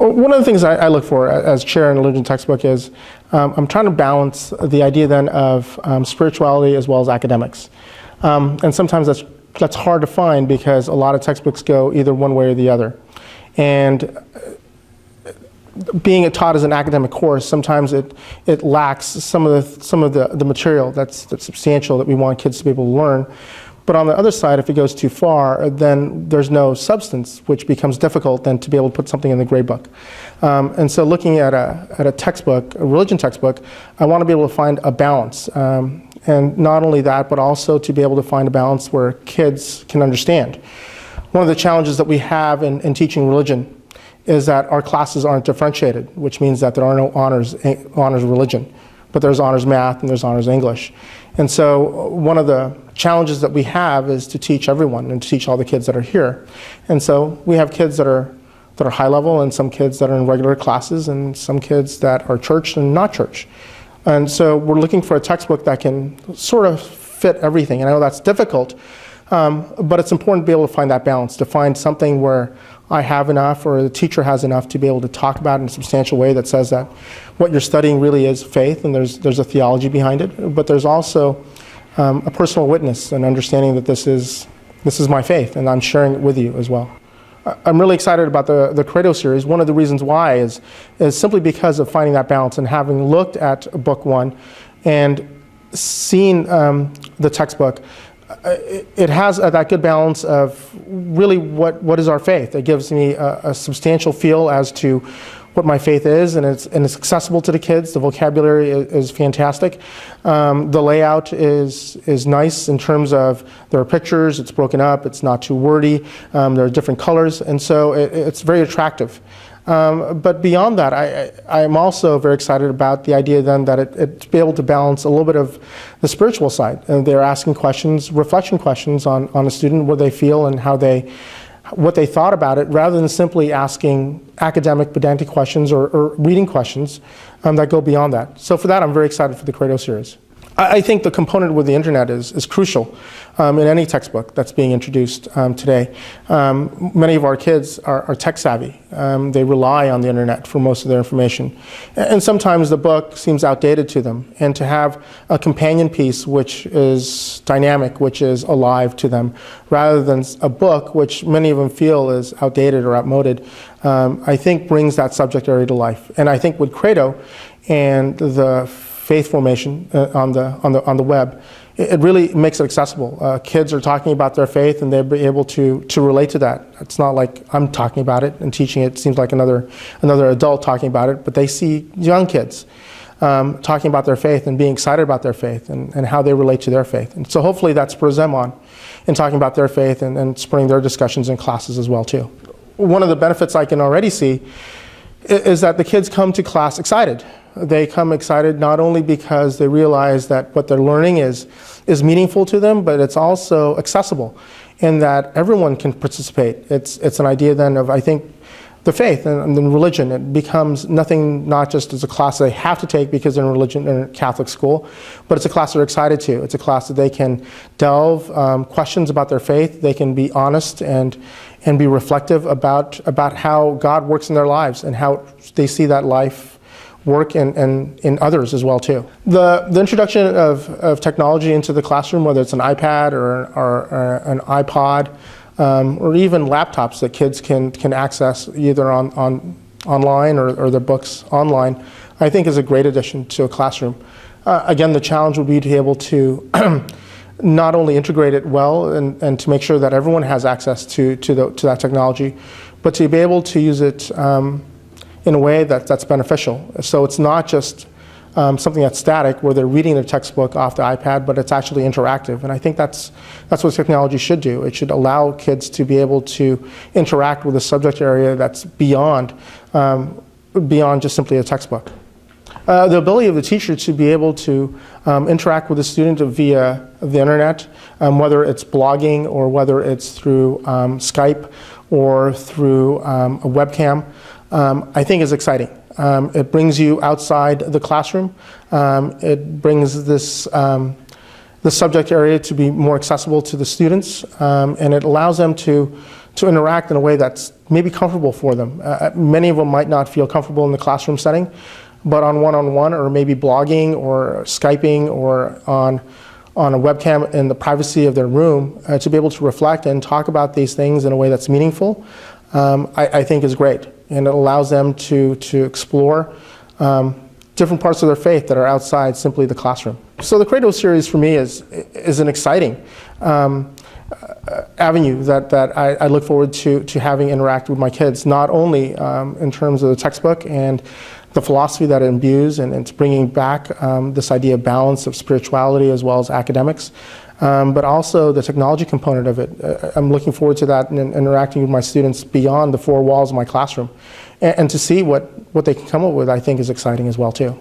One of the things I look for as chair in a religion textbook is I'm trying to balance the idea then of spirituality as well as academics. And sometimes that's hard to find because a lot of textbooks go either one way or the other. And being taught as an academic course, sometimes it lacks some of the material that's substantial that we want kids to be able to learn. But on the other side, if it goes too far, then there's no substance, which becomes difficult then to be able to put something in the grade book. And so looking at a textbook, a religion textbook, I want to be able to find a balance. And not only that, but also to be able to find a balance where kids can understand. One of the challenges that we have in teaching religion is that our classes aren't differentiated, which means that there are no honors religion, but there's honors math and there's honors English. And so one of the challenges that we have is to teach everyone and to teach all the kids that are here. And so we have kids that are high level and some kids that are in regular classes and some kids that are church and not church. And so we're looking for a textbook that can sort of fit everything. And I know that's difficult, but it's important to be able to find that balance, to find something where I have enough or the teacher has enough to be able to talk about it in a substantial way that says that what you're studying really is faith and there's a theology behind it, but there's also a personal witness and understanding that this is my faith and I'm sharing it with you as well. I'm really excited about the Credo series. One of the reasons why is simply because of finding that balance and having looked at book one and seen the textbook. It has that good balance of really what is our faith. It gives me a substantial feel as to what my faith is, and it's accessible to the kids. The vocabulary is fantastic. The layout is nice in terms of there are pictures, it's broken up, it's not too wordy, there are different colors, and so it's very attractive. But beyond that, I'm also very excited about the idea then that it to be able to balance a little bit of the spiritual side. And they're asking questions, reflection questions on a student, what they feel and what they thought about it, rather than simply asking academic pedantic questions or reading questions that go beyond that. So for that, I'm very excited for the Credo series. I think the component with the internet is crucial in any textbook that's being introduced today. Many of our kids are tech savvy. They rely on the internet for most of their information. And sometimes the book seems outdated to them. And to have a companion piece which is dynamic, which is alive to them, rather than a book which many of them feel is outdated or outmoded, I think brings that subject area to life. And I think with Credo and the faith formation on the web, it really makes it accessible. Kids are talking about their faith and they'll be able to relate to that. It's not like I'm talking about it and teaching it. It seems like another adult talking about it, but they see young kids talking about their faith and being excited about their faith and how they relate to their faith. And so hopefully that spurs them on in talking about their faith and spurring their discussions in classes as well too. One of the benefits I can already see is that the kids come to class excited. They come excited not only because they realize that what they're learning is meaningful to them, but it's also accessible in that everyone can participate. It's an idea then of, I think, the faith and the religion. It becomes nothing not just as a class they have to take because they're in religion in a Catholic school, but it's a class they're excited to. It's a class that they can delve questions about their faith. They can be honest and be reflective about how God works in their lives and how they see that life work in others as well too. The introduction of technology into the classroom, whether it's an iPad or an iPod, or even laptops that kids can access either online or their books online, I think is a great addition to a classroom. Again, the challenge would be to be able to not only integrate it well and to make sure that everyone has access to that technology, but to be able to use it in a way that's beneficial. So it's not just something that's static where they're reading their textbook off the iPad, but it's actually interactive. And I think that's what technology should do. It should allow kids to be able to interact with a subject area that's beyond just simply a textbook. The ability of the teacher to be able to interact with the student via the internet, whether it's blogging or whether it's through Skype or through a webcam, I think is exciting. It brings you outside the classroom. It brings this the subject area to be more accessible to the students, and it allows them to to interact in a way that's maybe comfortable for them. Many of them might not feel comfortable in the classroom setting, but on one-on-one or maybe blogging or Skyping or on a webcam in the privacy of their room, to be able to reflect and talk about these things in a way that's meaningful, I think is great. And it allows them to explore different parts of their faith that are outside simply the classroom. So the Credo series for me is an exciting avenue that I look forward to having interact with my kids, not only in terms of the textbook and the philosophy that it imbues, and it's bringing back this idea of balance of spirituality as well as academics, but also the technology component of it. I'm looking forward to that and interacting with my students beyond the four walls of my classroom. And to see what they can come up with, I think, is exciting as well too.